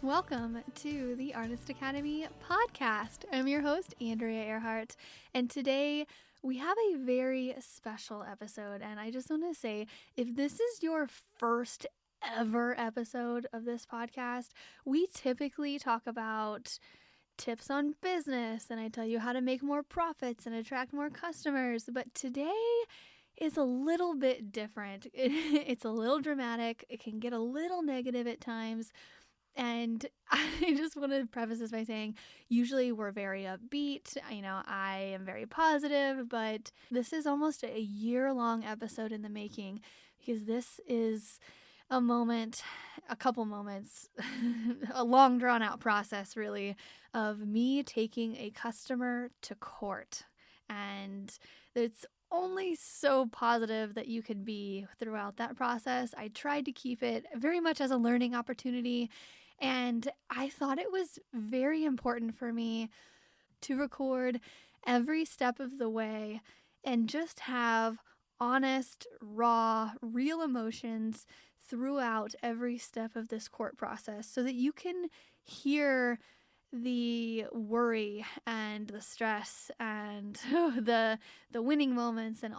Welcome to the Artist Academy podcast. I'm your host, Andrea Earhart, and today we have a very special episode. And I just want to say, if this is your first ever episode of this podcast, we typically talk about tips on business, and I tell you how to make more profits and attract more customers. But today is a little bit different. It's a little dramatic. It can get a little negative at times. And I just want to preface this by saying, usually we're very upbeat. I am very positive, but this is almost a year-long episode in the making because this is a couple moments, a long drawn-out process, really, of me taking a customer to court. And it's only so positive that you can be throughout that process. I tried to keep it very much as a learning opportunity. And I thought it was very important for me to record every step of the way and just have honest, raw, real emotions throughout every step of this court process so that you can hear the worry and the stress and the winning moments and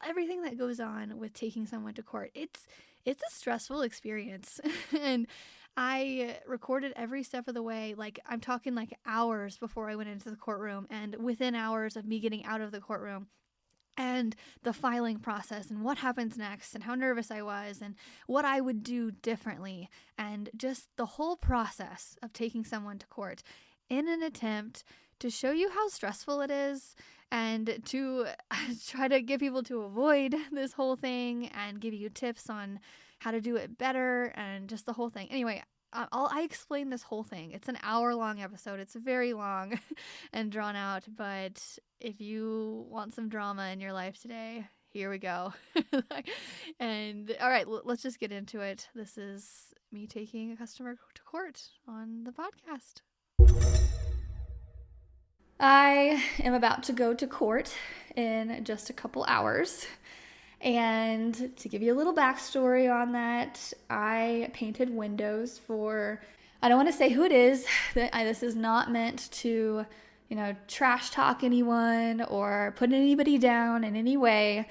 everything that goes on with taking someone to court. It's a stressful experience. And I recorded every step of the way. Like, I'm talking like hours before I went into the courtroom, and within hours of me getting out of the courtroom, and the filing process and what happens next and how nervous I was and what I would do differently, and just the whole process of taking someone to court in an attempt to show you how stressful it is and to try to get people to avoid this whole thing and give you tips on how to do it better and just the whole thing. Anyway, I explain this whole thing. It's an hour-long episode. It's very long and drawn out, but if you want some drama in your life today, here we go. And all right, let's just get into it. This is me taking a customer to court on the podcast. I am about to go to court in just a couple hours. And to give you a little backstory on that, I painted windows for, I don't want to say who it is. This is not meant to, trash talk anyone or put anybody down in any way.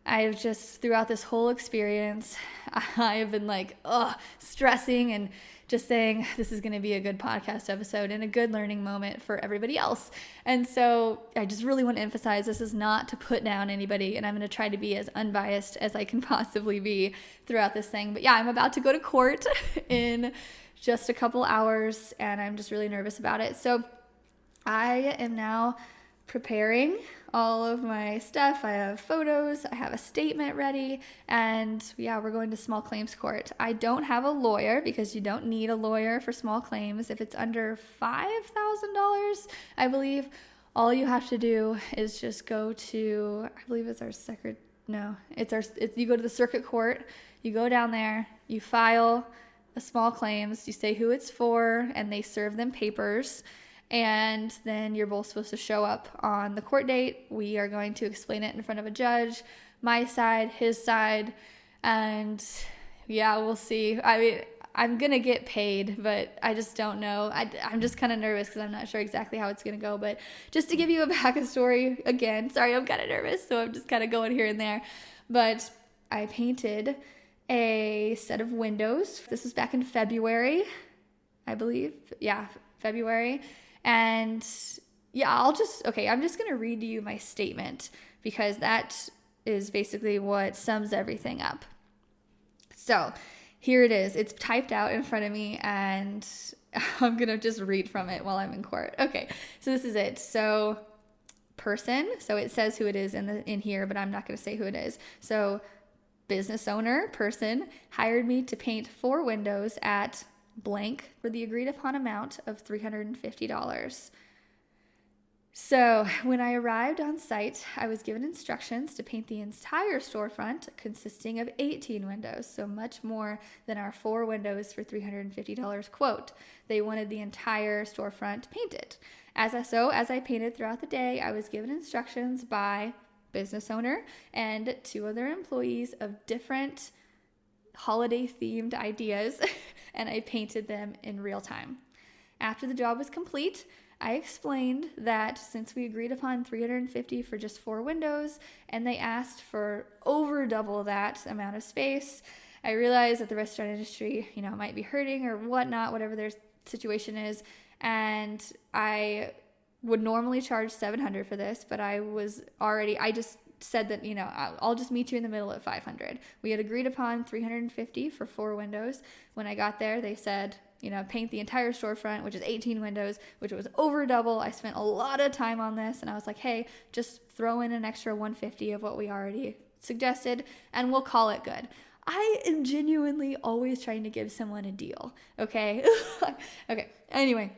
I've just, throughout this whole experience, I have been stressing and just saying this is going to be a good podcast episode and a good learning moment for everybody else. And so I just really want to emphasize this is not to put down anybody, and I'm going to try to be as unbiased as I can possibly be throughout this thing. But yeah, I'm about to go to court in just a couple hours, and I'm just really nervous about it. So I am now preparing all of my stuff. I have photos, I have a statement ready, and yeah, we're going to small claims court. I don't have a lawyer because you don't need a lawyer for small claims. If it's under $5,000, I believe, all you have to do is just go to, I believe it's you go to the circuit court, you go down there, you file a small claims, you say who it's for, and they serve them papers. And then you're both supposed to show up on the court date. We are going to explain it in front of a judge, my side, his side, and yeah, we'll see. I mean, I'm going to get paid, but I just don't know. I'm just kind of nervous because I'm not sure exactly how it's going to go. But just to give you a backstory, again, sorry, I'm kind of nervous, so I'm just kind of going here and there. But I painted a set of windows. This was back in February, I believe. Yeah, February. And yeah, I'm just going to read to you my statement because that is basically what sums everything up. So here it is. It's typed out in front of me, and I'm going to just read from it while I'm in court. Okay, so this is it. So person, so it says who it is in here, but I'm not going to say who it is. So business owner, person, hired me to paint 4 windows at blank for the agreed upon amount of $350. So when I arrived on site, I was given instructions to paint the entire storefront consisting of 18 windows, so much more than our 4 windows for $350 quote. They wanted the entire storefront painted. As I painted throughout the day, I was given instructions by business owner and 2 other employees of different holiday themed ideas and I painted them in real time. After the job was complete, I explained that since we agreed upon $350 for just 4 windows and they asked for over double that amount of space, I realized that the restaurant industry, might be hurting or whatnot, whatever their situation is. And I would normally charge $700 for this, but I just said that, I'll just meet you in the middle at $500. We had agreed upon $350 for 4 windows. When I got there, they said, paint the entire storefront, which is 18 windows, which was over double. I spent a lot of time on this, and I was like, hey, just throw in an extra $150 of what we already suggested, and we'll call it good. I am genuinely always trying to give someone a deal, okay? Okay, anyway.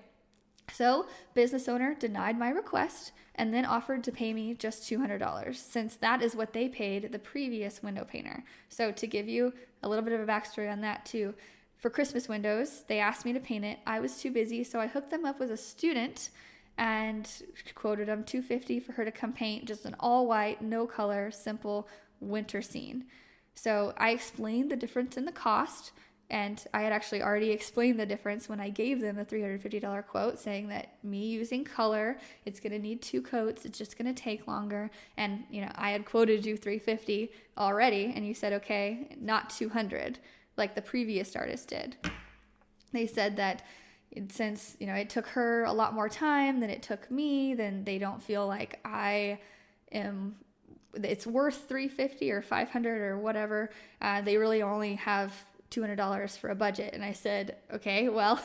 So, business owner denied my request and then offered to pay me just $200 since that is what they paid the previous window painter. So, to give you a little bit of a backstory on that too, for Christmas windows, they asked me to paint it. I was too busy, so I hooked them up with a student and quoted them $250 for her to come paint just an all white, no color, simple winter scene. So I explained the difference in the cost, and I had actually already explained the difference when I gave them the $350 quote, saying that me using color, it's going to need 2 coats, it's just going to take longer, and I had quoted you $350 already, and you said okay, not $200 like the previous artist did. They said that since it took her a lot more time than it took me, then they don't feel like it's worth $350 or $500 or whatever. They really only have $200 for a budget. And I said, okay, well,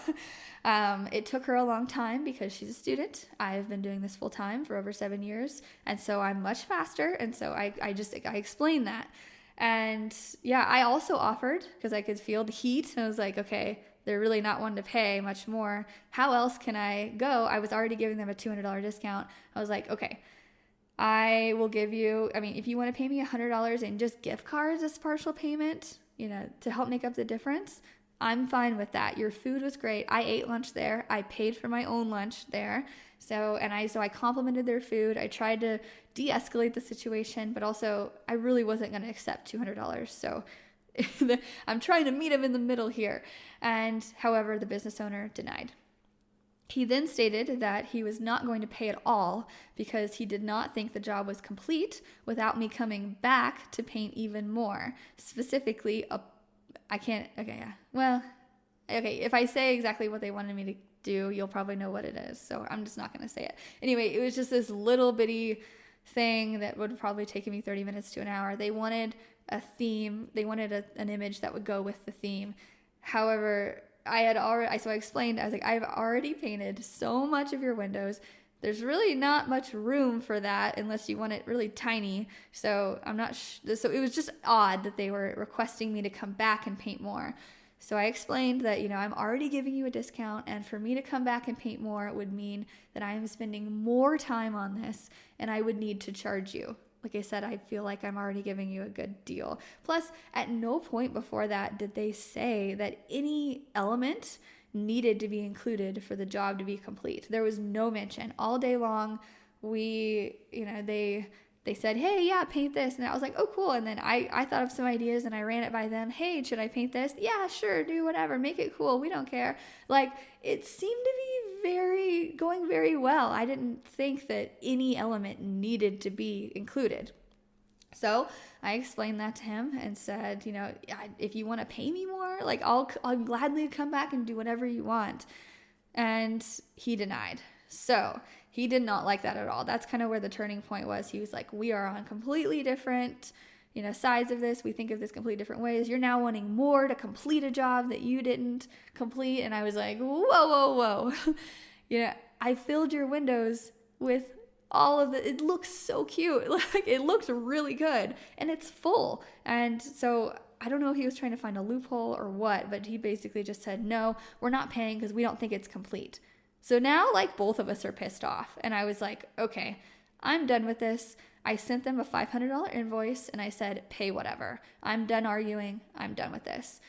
it took her a long time because she's a student. I've been doing this full time for over 7 years. And so I'm much faster. And so I explained that. And yeah, I also offered because I could feel the heat. And I was like, okay, they're really not one to pay much more. How else can I go? I was already giving them a $200 discount. I was like, okay, I will give you, if you want to pay me $100 in just gift cards as partial payment, to help make up the difference, I'm fine with that. Your food was great. I ate lunch there. I paid for my own lunch there. So I complimented their food. I tried to de-escalate the situation, but also I really wasn't going to accept $200. So I'm trying to meet him in the middle here. And however, the business owner denied. He then stated that he was not going to pay at all because he did not think the job was complete without me coming back to paint even more. Specifically, if I say exactly what they wanted me to do, you'll probably know what it is. So I'm just not going to say it. Anyway, it was just this little bitty thing that would probably take me 30 minutes to an hour. They wanted a theme. They wanted an image that would go with the theme. However, I explained, I was like, I've already painted so much of your windows. There's really not much room for that unless you want it really tiny. So so it was just odd that they were requesting me to come back and paint more. So I explained that, I'm already giving you a discount, and for me to come back and paint more, it would mean that I am spending more time on this and I would need to charge you. Like I said, I feel like I'm already giving you a good deal. Plus, at no point before that did they say that any element needed to be included for the job to be complete. There was no mention. All day long, they said, hey, yeah, paint this. And I was like, oh, cool. And then I thought of some ideas and I ran it by them. Hey, should I paint this? Yeah, sure, do whatever. Make it cool. We don't care. Like, it seemed to be going very well. I didn't think that any element needed to be included. So I explained that to him and said, if you want to pay me more, like I'll gladly come back and do whatever you want. And he denied. So he did not like that at all. That's kind of where the turning point was. He was like, we are on completely different, sides of this. We think of this completely different ways. You're now wanting more to complete a job that you didn't complete. And I was like, whoa. I filled your windows with all of it looks so cute. Like, it looks really good and it's full. And so I don't know if he was trying to find a loophole or what, but he basically just said, no, we're not paying because we don't think it's complete. So now, both of us are pissed off. And I was like, okay, I'm done with this. I sent them a $500 invoice and I said, pay whatever. I'm done arguing. I'm done with this.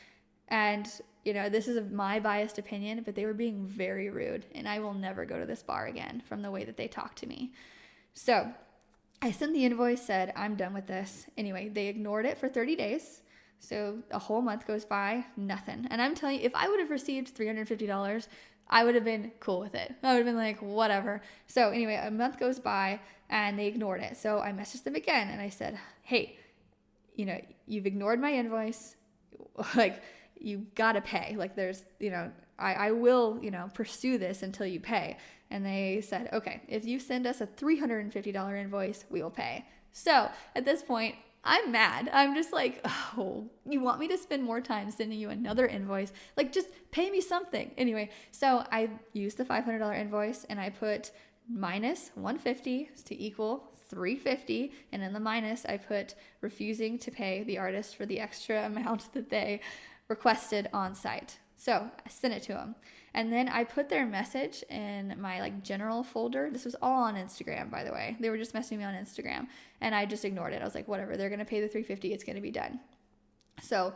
And, this is my biased opinion, but they were being very rude and I will never go to this bar again from the way that they talked to me. So I sent the invoice, said, I'm done with this. Anyway, they ignored it for 30 days. So a whole month goes by, nothing. And I'm telling you, if I would have received $350, I would have been cool with it. I would have been like, whatever. So anyway, a month goes by and they ignored it. So I messaged them again and I said, hey, you've ignored my invoice. Like, you gotta pay. Like, there's, I will, pursue this until you pay. And they said, okay, if you send us a $350 invoice, we will pay. So at this point, I'm mad. I'm just like, oh, you want me to spend more time sending you another invoice? Like, just pay me something. Anyway, so I used the $500 invoice and I put minus 150 to equal 350, and in the minus I put refusing to pay the artist for the extra amount that they requested on site. So I sent it to them, and then I put their message in my general folder. This was all on Instagram, by the way. They were just messaging me on Instagram, and I just ignored it. I was like, whatever, they're gonna pay the 350, it's gonna be done. So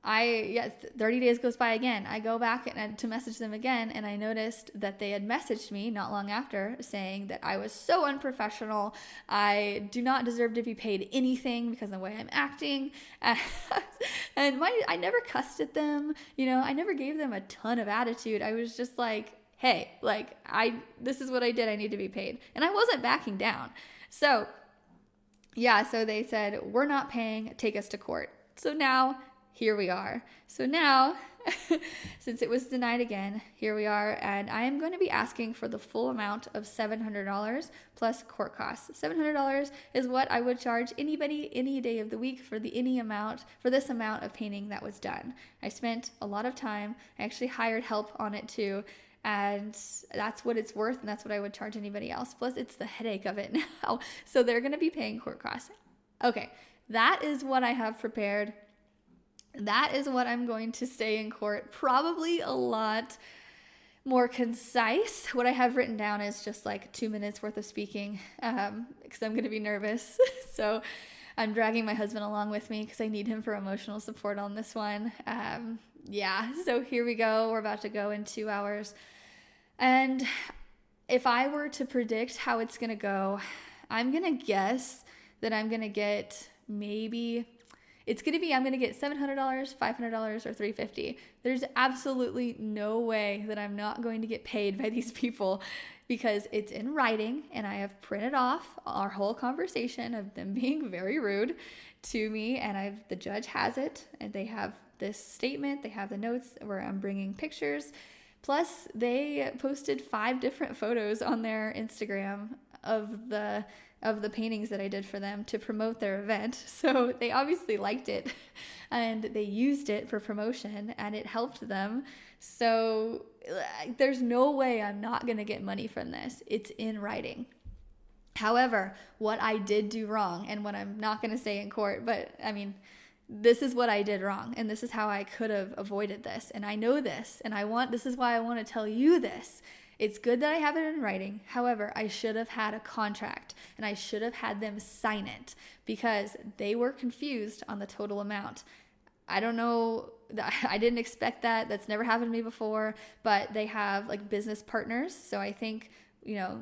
30 days goes by again. I go back to message them again, and I noticed that they had messaged me not long after saying that I was so unprofessional. I do not deserve to be paid anything because of the way I'm acting. And I never cussed at them. I never gave them a ton of attitude. I was just like, hey, this is what I did. I need to be paid. And I wasn't backing down. So they said, we're not paying, take us to court. So now here we are. So now, since it was denied again, here we are, and I am going to be asking for the full amount of $700 plus court costs. $700 is what I would charge anybody any day of the week for this amount of painting that was done. I spent a lot of time. I actually hired help on it too, and that's what it's worth, and that's what I would charge anybody else. Plus, it's the headache of it now. So they're going to be paying court costs. Okay, that is what I have prepared. That is what I'm going to say in court. Probably a lot more concise. What I have written down is just 2 minutes worth of speaking because I'm going to be nervous. So I'm dragging my husband along with me because I need him for emotional support on this one. So here we go. We're about to go in 2 hours. And if I were to predict how it's going to go, I'm going to guess that I'm going to get I'm going to get $700, $500, or $350. There's absolutely no way that I'm not going to get paid by these people because it's in writing and I have printed off our whole conversation of them being very rude to me, and the judge has it, and they have this statement, they have the notes where I'm bringing pictures. Plus, they posted 5 different photos on their Instagram of the paintings that I did for them to promote their event. So they obviously liked it and they used it for promotion and it helped them. So there's no way I'm not going to get money from this. It's in writing. However, what I did do wrong, and what I'm not going to say in court, but this is what I did wrong, and this is how I could have avoided this. And I know this, and this is why I want to tell you this. It's good that I have it in writing. However, I should have had a contract and I should have had them sign it because they were confused on the total amount. I don't know. I didn't expect that. That's never happened to me before, but they have business partners. So I think,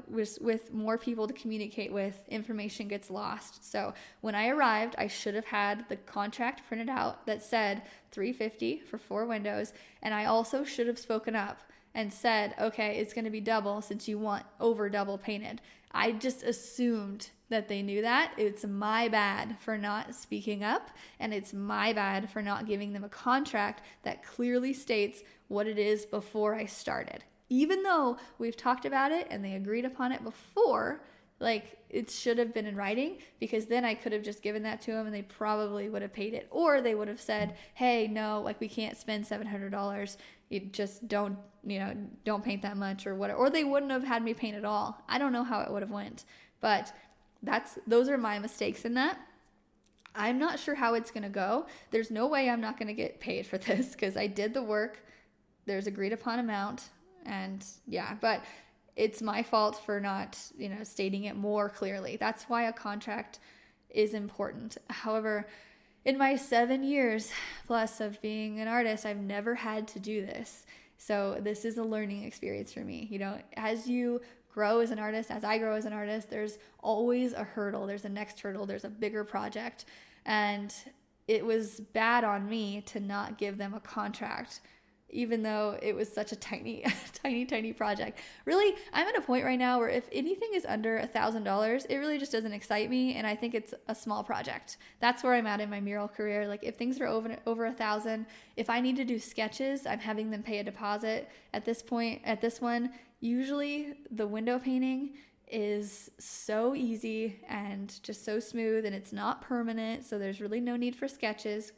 with more people to communicate with, information gets lost. So when I arrived, I should have had the contract printed out that said $350 for 4 windows. And I also should have spoken up and said, okay, it's going to be double since you want over double painted. I just assumed that they knew that. It's my bad for not speaking up, and it's my bad for not giving them a contract that clearly states what it is before I started. Even though we've talked about it and they agreed upon it before, it should have been in writing, because then I could have just given that to them and they probably would have paid it. Or they would have said, hey, no, we can't spend $700. You just don't paint that much or whatever. Or they wouldn't have had me paint at all. I don't know how it would have went, but those are my mistakes in that. I'm not sure how it's going to go. There's no way I'm not going to get paid for this because I did the work. There's agreed upon amount, and but it's my fault for not, stating it more clearly. That's why a contract is important. However, in my 7 years plus of being an artist, I've never had to do this. So this is a learning experience for me. As you grow as an artist, as I grow as an artist, there's always a hurdle. There's a next hurdle. There's a bigger project. And it was bad on me to not give them a contract, even though it was such a tiny, tiny project. Really, I'm at a point right now where if anything is under $1,000, it really just doesn't excite me, and I think it's a small project. That's where I'm at in my mural career. Like if things are over 1,000, if I need to do sketches, I'm having them pay a deposit. At this point, at this one, usually the window painting is so easy and just so smooth, and it's not permanent, so there's really no need for sketches.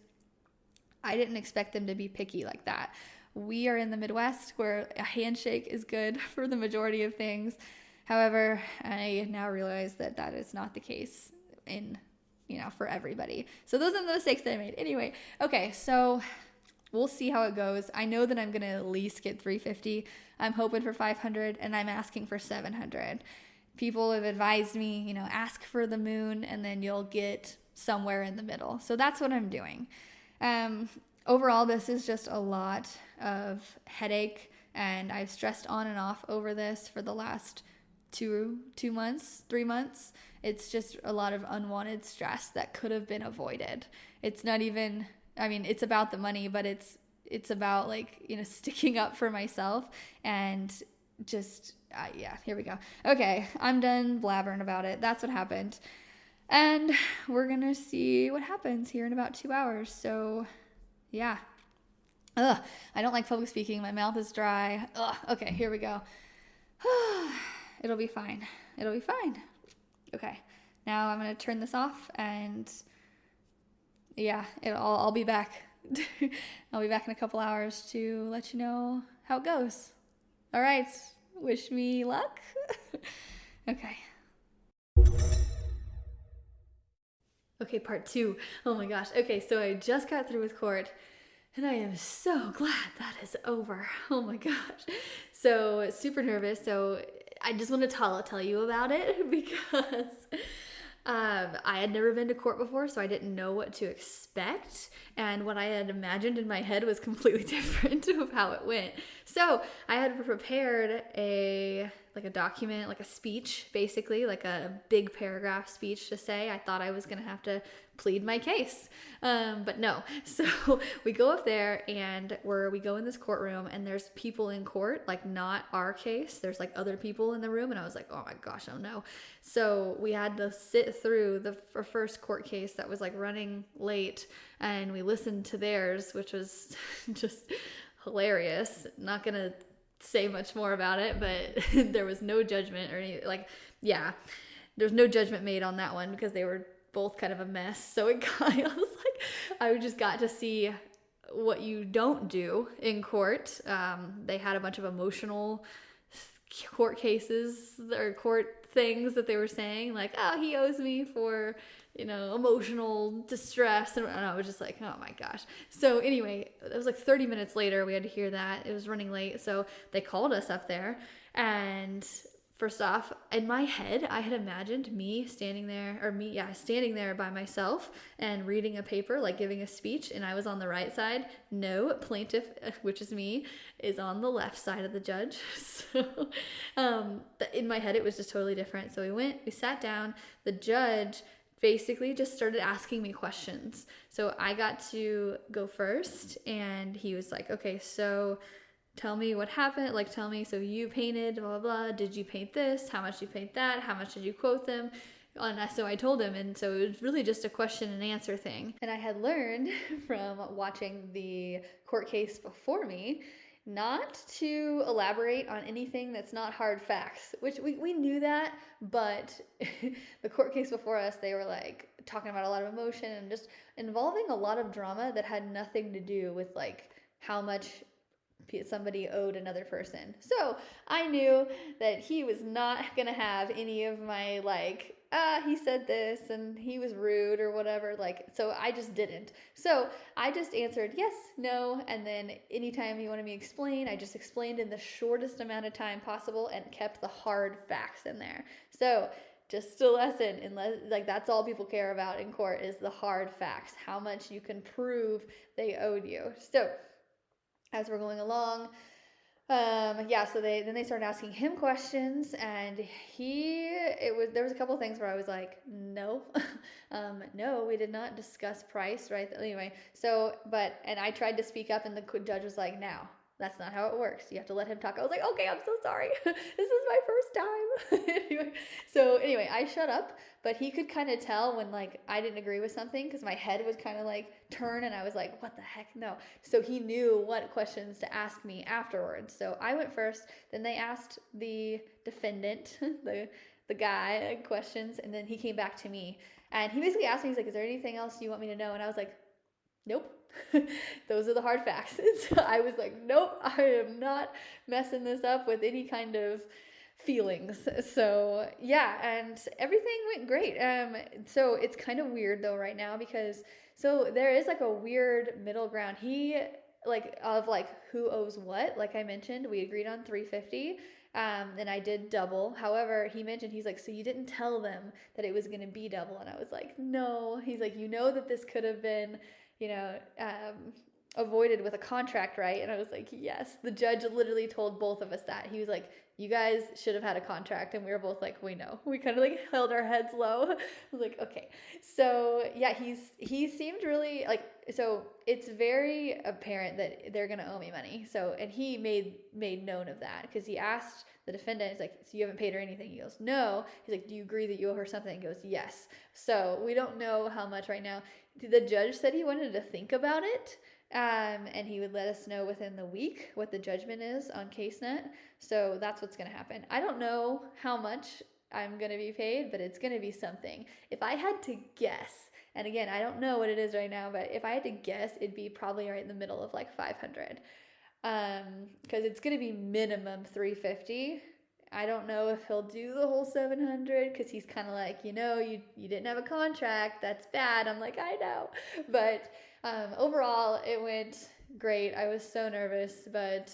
I didn't expect them to be picky like that. We are in the Midwest where a handshake is good for the majority of things. However, I now realize that that is not the case for everybody. So those are the mistakes that I made. Anyway, okay, so we'll see how it goes. I know that I'm going to at least get $350. I'm hoping for $500, and I'm asking for $700. People have advised me, ask for the moon and then you'll get somewhere in the middle. So that's what I'm doing. Overall, this is just a lot of headache, and I've stressed on and off over this for the last 3 months. It's just a lot of unwanted stress that could have been avoided. It's not even, it's about the money, but it's about sticking up for myself and just, here we go. Okay, I'm done blabbering about it. That's what happened. And we're going to see what happens here in about 2 hours. So, yeah. I don't like public speaking. My mouth is dry. Okay, here we go. It'll be fine. Okay, now I'm going to turn this off, and I'll be back. I'll be back in a couple hours to let you know how it goes. All right, wish me luck. Okay. Okay, part 2. Oh my gosh. Okay, so I just got through with court, and I am so glad that is over. Oh my gosh. So super nervous. So I just want to tell you about it because I had never been to court before, so I didn't know what to expect. And what I had imagined in my head was completely different of how it went. So I had prepared a document, like a speech, basically, like a big paragraph speech to say. I thought I was going to have to plead my case. But no. So we go up there and we go in this courtroom, and there's people in court, like not our case. There's like other people in the room. And I was like, oh my gosh, oh no. So we had to sit through the first court case that was like running late, and we listened to theirs, which was just hilarious. Not going to say much more about it, but there was no judgment or any, there's no judgment made on that one because they were both kind of a mess. So I just got to see what you don't do in court. They had a bunch of emotional court cases or court things that they were saying, like, oh, he owes me for, emotional distress. And I was just like, oh my gosh. So anyway, it was like 30 minutes later, we had to hear that. It was running late. So they called us up there, and first off, in my head, I had imagined me standing there by myself and reading a paper, like giving a speech, and I was on the right side. No, plaintiff, which is me, is on the left side of the judge. So in my head, it was just totally different. So we sat down, the judge basically just started asking me questions. So I got to go first, and he was like, okay, so tell me what happened. Like, tell me, so you painted, blah, blah, blah. Did you paint this? How much did you paint that? How much did you quote them? And so I told him, and so it was really just a question and answer thing. And I had learned from watching the court case before me not to elaborate on anything that's not hard facts, which we knew that, but the court case before us, they were like talking about a lot of emotion and just involving a lot of drama that had nothing to do with like how much somebody owed another person. So I knew that he was not going to have any of my he said this and he was rude or whatever. So I just didn't. So I just answered yes, no. And then anytime he wanted me to explain, I just explained in the shortest amount of time possible and kept the hard facts in there. So just a lesson, that's all people care about in court is the hard facts, how much you can prove they owed you. So as we're going along, Yeah, so they started asking him questions, and there was a couple of things where I was like, no, no, we did not discuss price, right? Anyway, and I tried to speak up, and the judge was like, now, that's not how it works. You have to let him talk. I was like, okay, I'm so sorry. This is my first time. Anyway, I shut up, but he could kind of tell when like I didn't agree with something because my head would kind of like turn, and I was like, what the heck? No. So he knew what questions to ask me afterwards. So I went first, then they asked the defendant, the guy, questions, and then he came back to me. And he basically asked me, he's like, is there anything else you want me to know? And I was like, nope. Those are the hard facts. So I was like, nope, I am not messing this up with any kind of feelings. So yeah, and everything went great. So it's kind of weird though right now because there is like a weird middle ground. He of who owes what. Like I mentioned, we agreed on $350. And I did double. However, he mentioned, he's like, so you didn't tell them that it was going to be double. And I was like, no. He's like, that this could have been, avoided with a contract, right? And I was like, yes. The judge literally told both of us that. He was like, you guys should have had a contract. And we were both like, we know. We kind of like held our heads low. I was like, okay. So yeah, he seemed really so it's very apparent that they're going to owe me money. So, and he made known of that because he asked the defendant, he's like, so you haven't paid her anything? He goes, no. He's like, do you agree that you owe her something? He goes, yes. So we don't know how much right now. The judge said he wanted to think about it. And he would let us know within the week what the judgment is on CaseNet. So that's what's going to happen. I don't know how much I'm going to be paid, but it's going to be something. If I had to guess, and again, I don't know what it is right now, but if I had to guess, it'd be probably right in the middle of like 500. Because it's going to be minimum 350. I don't know if he'll do the whole 700 because he's kind of like, you didn't have a contract. That's bad. I'm like, I know. But overall, it went great. I was so nervous, but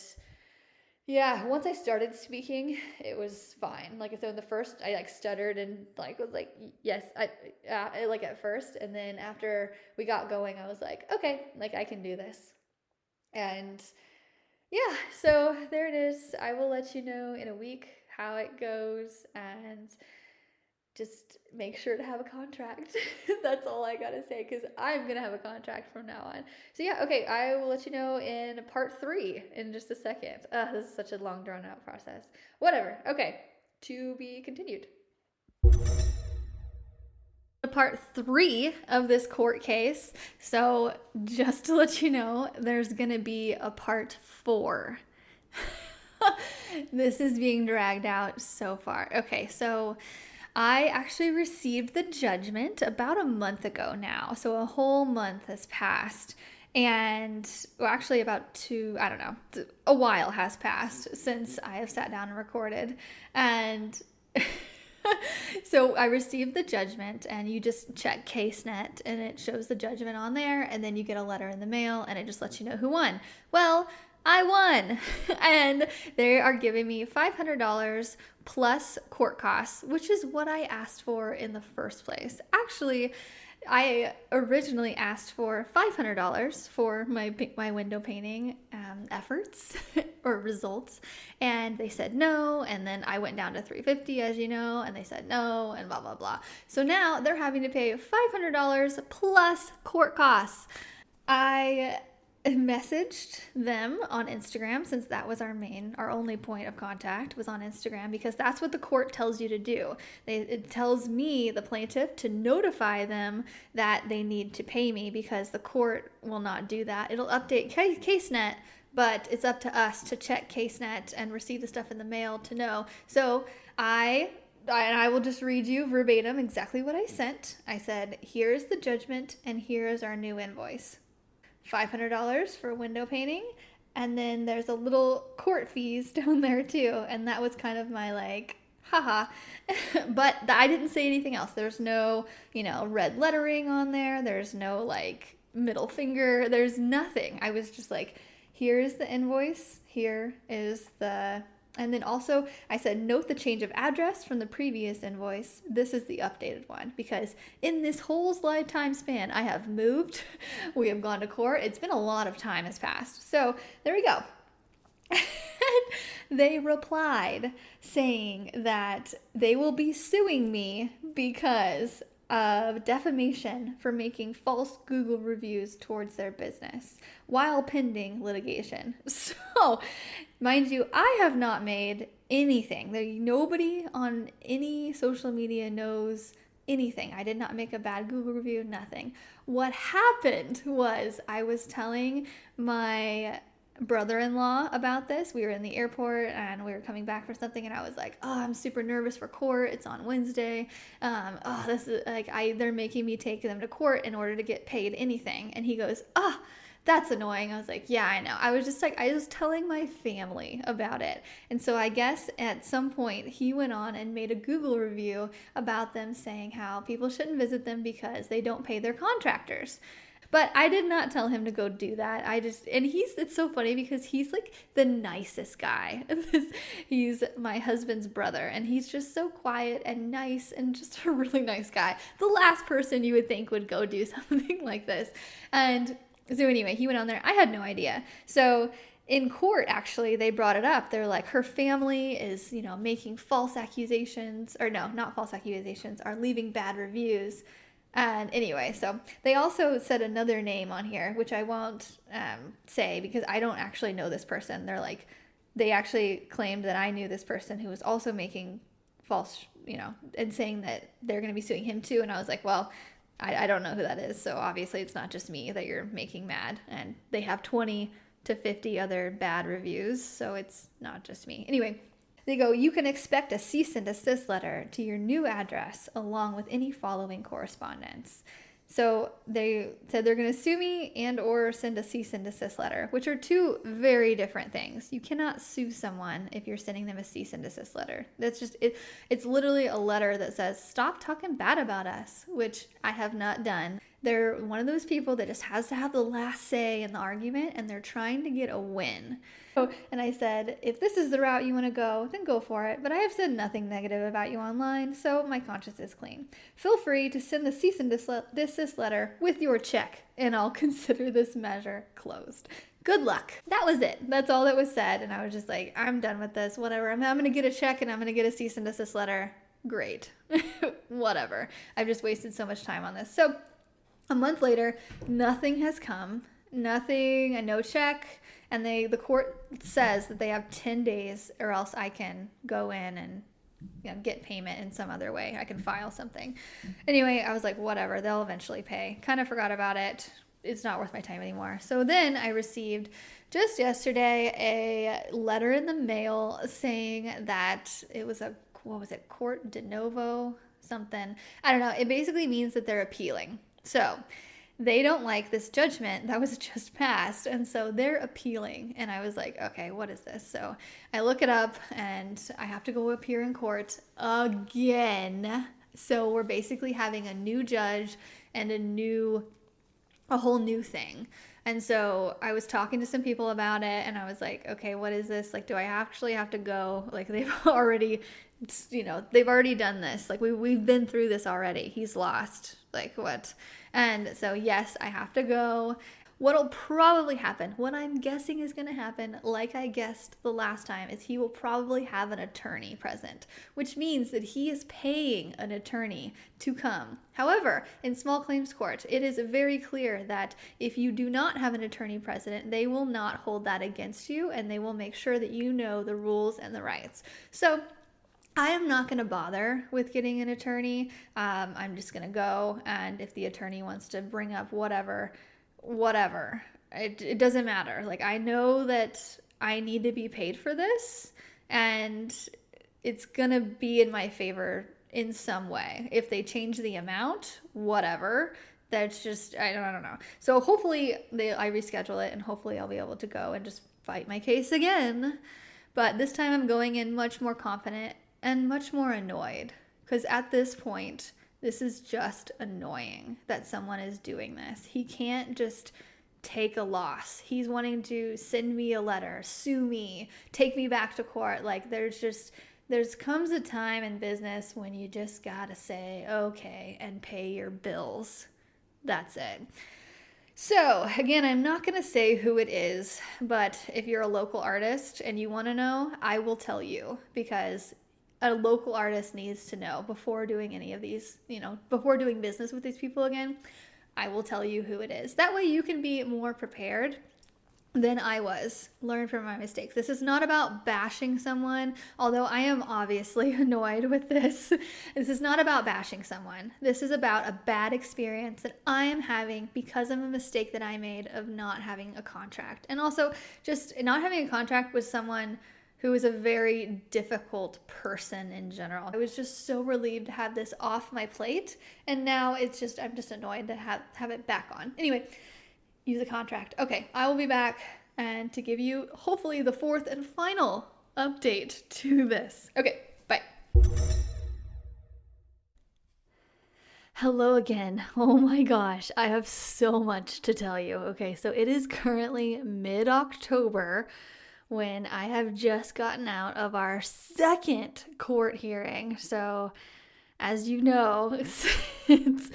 yeah, once I started speaking, it was fine. Like, so in the first, I like stuttered and was like, yes, I at first. And then after we got going, I was like, okay, like I can do this. And yeah, so there it is. I will let you know in a week how it goes, and just make sure to have a contract. That's all I gotta say, because I'm gonna have a contract from now on. So yeah, okay, I will let you know in part 3 in just a second. This is such a long drawn out process. Whatever. Okay, to be continued. Part 3 of this court case. So just to let you know, there's gonna be a part 4. This is being dragged out so far. Okay, so I actually received the judgment about a month ago now. So a whole month has passed. And actually about a while has passed since I have sat down and recorded. And so I received the judgment, and you just check CaseNet and it shows the judgment on there, and then you get a letter in the mail and it just lets you know who won. Well, I won, and they are giving me $500 plus court costs, which is what I asked for in the first place. Actually, I originally asked for $500 for my window painting efforts or results, and they said no, and then I went down to $350, as you know, and they said no, and blah, blah, blah. So now they're having to pay $500 plus court costs. I messaged them on Instagram, since that was our only point of contact was on Instagram, because that's what the court tells you to do. It tells me, the plaintiff, to notify them that they need to pay me, because the court will not do that. It'll update CaseNet, but it's up to us to check CaseNet and receive the stuff in the mail to know. So I will just read you verbatim exactly what I sent. I said, here's the judgment and here's our new invoice. $500 for window painting, and then there's a little court fees down there too, and that was kind of my haha. But I didn't say anything else. There's no red lettering on there, there's no middle finger, there's nothing. I was just like, here's the invoice, here is the, and then also I said, note the change of address from the previous invoice. This is the updated one, because in this whole time span, I have moved, we have gone to court. It's been a lot of time has passed. So there we go. they replied saying that they will be suing me because of defamation for making false Google reviews towards their business while pending litigation. So, mind you, I have not made anything. Nobody on any social media knows anything. I did not make a bad Google review, nothing. What happened was I was telling my brother-in-law about this. We were in the airport and we were coming back for something, and I was like, oh, I'm super nervous for court. It's on Wednesday. This is like, they're making me take them to court in order to get paid anything. And he goes, that's annoying. I was like, yeah, I know. I was telling my family about it. And so I guess at some point he went on and made a Google review about them, saying how people shouldn't visit them because they don't pay their contractors. But I did not tell him to go do that. It's so funny because he's like the nicest guy. He's my husband's brother, and he's just so quiet and nice and just a really nice guy. The last person you would think would go do something like this. And so anyway, he went on there. I had no idea. So in court, actually, they brought it up. They're like, her family is, making false accusations, or no, not false accusations, are leaving bad reviews. And anyway, so they also said another name on here, which I won't say because I don't actually know this person. They actually claimed that I knew this person who was also making false, and saying that they're going to be suing him too. And I was like, well, I don't know who that is. So obviously it's not just me that you're making mad. And they have 20 to 50 other bad reviews. So it's not just me. Anyway. They go, you can expect a cease and desist letter to your new address along with any following correspondence. So they said they're going to sue me and or send a cease and desist letter, which are two very different things. You cannot sue someone if you're sending them a cease and desist letter. That's just it. It's literally a letter that says, stop talking bad about us, which I have not done. They're one of those people that just has to have the last say in the argument, and they're trying to get a win. And I said, if this is the route you want to go, then go for it. But I have said nothing negative about you online, so my conscience is clean. Feel free to send the cease and desist letter with your check, and I'll consider this measure closed. Good luck. That was it. That's all that was said. And I was just like, I'm done with this. Whatever. I'm going to get a check and I'm going to get a cease and desist letter. Great. Whatever. I've just wasted so much time on this. So a month later, nothing has come. Nothing, no check. And the court says that they have 10 days or else I can go in and get payment in some other way. I can file something. Anyway, I was like, whatever, they'll eventually pay. Kind of forgot about it. It's not worth my time anymore. So then I received just yesterday a letter in the mail saying that it was court de novo something. I don't know. It basically means that they're appealing. So they don't like this judgment that was just passed, and so they're appealing. And I was like, okay, what is this? So I look it up, and I have to go appear in court again. So we're basically having a new judge and a whole new thing. And so I was talking to some people about it, and I was like, okay, what is this? Like, do I actually have to go? Like, they've already done this. Like, we've been through this already. He's lost. Like, what? And so, yes, I have to go. What'll probably happen, what I'm guessing is going to happen, like I guessed the last time, is he will probably have an attorney present, which means that he is paying an attorney to come. However, in small claims court, it is very clear that if you do not have an attorney present, they will not hold that against you, and they will make sure that you know the rules and the rights. So I am not going to bother with getting an attorney. I'm just going to go, and if the attorney wants to bring up whatever, it doesn't matter. Like, I know that I need to be paid for this, and it's going to be in my favor in some way. If they change the amount, whatever. That's just, I don't know. So hopefully I reschedule it, and hopefully I'll be able to go and just fight my case again. But this time I'm going in much more confident and much more annoyed, because at this point, this is just annoying that someone is doing this. He can't just take a loss. He's wanting to send me a letter, sue me, take me back to court. Like, there comes a time in business when you just gotta say okay and pay your bills. That's it. So, again, I'm not going to say who it is, but if you're a local artist and you want to know, I will tell you because a local artist needs to know before doing any of these, before doing business with these people again. I will tell you who it is. That way you can be more prepared than I was. Learn from my mistakes. This is not about bashing someone, although I am obviously annoyed with this. This is not about bashing someone. This is about a bad experience that I am having because of a mistake that I made of not having a contract. And also just not having a contract with someone who is a very difficult person in general. I was just so relieved to have this off my plate, and now I'm just annoyed to have it back on. Anyway, use a contract. Okay, I will be back and to give you hopefully the fourth and final update to this. Okay, bye. Hello again. Oh my gosh, I have so much to tell you. Okay, so it is currently mid-October when I have just gotten out of our second court hearing. So, as you know, it's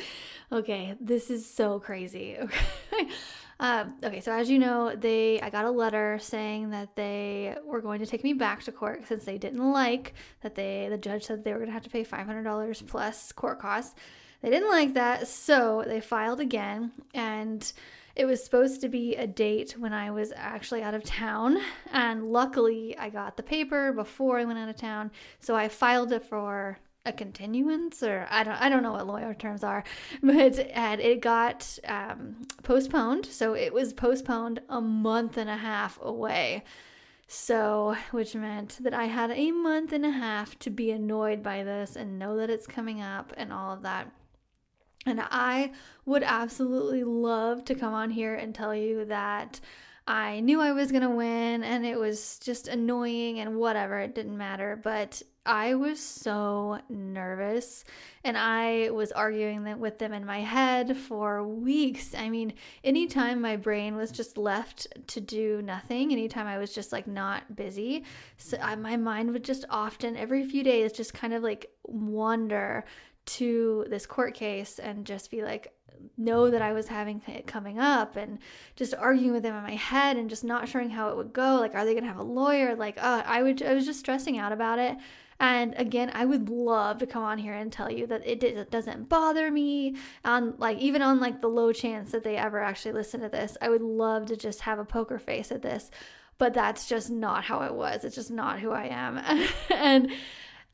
okay, this is so crazy. Okay. So as you know, I got a letter saying that they were going to take me back to court since they didn't like that the judge said they were going to have to pay $500 plus court costs. They didn't like that, so they filed again, and it was supposed to be a date when I was actually out of town, and luckily I got the paper before I went out of town, so I filed it for a continuance, or I don't know what lawyer terms are, but it got postponed, so it was postponed a month and a half away. So, which meant that I had a month and a half to be annoyed by this and know that it's coming up and all of that. And I would absolutely love to come on here and tell you that I knew I was going to win and it was just annoying and whatever, it didn't matter. But I was so nervous and I was arguing with them in my head for weeks. I mean, anytime my brain was just left to do nothing, anytime I was just like not busy, my mind would just often, every few days, just kind of like wander to this court case and just be like, know that I was having it coming up and just arguing with them in my head and just not sure how it would go. Like, are they going to have a lawyer? Like, I was just stressing out about it. And again, I would love to come on here and tell you that it doesn't bother me. Even on like the low chance that they ever actually listen to this, I would love to just have a poker face at this, but that's just not how it was. It's just not who I am. And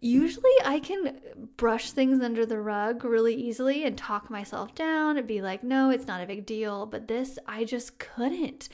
usually I can brush things under the rug really easily and talk myself down and be like, no, it's not a big deal. But this, I just couldn't.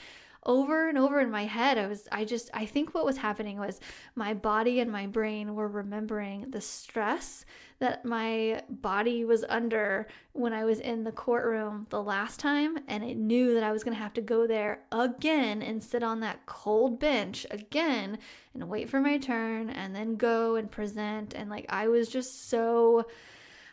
Over and over in my head, I think what was happening was my body and my brain were remembering the stress that my body was under when I was in the courtroom the last time, and it knew that I was going to have to go there again and sit on that cold bench again and wait for my turn and then go and present. And like, I was just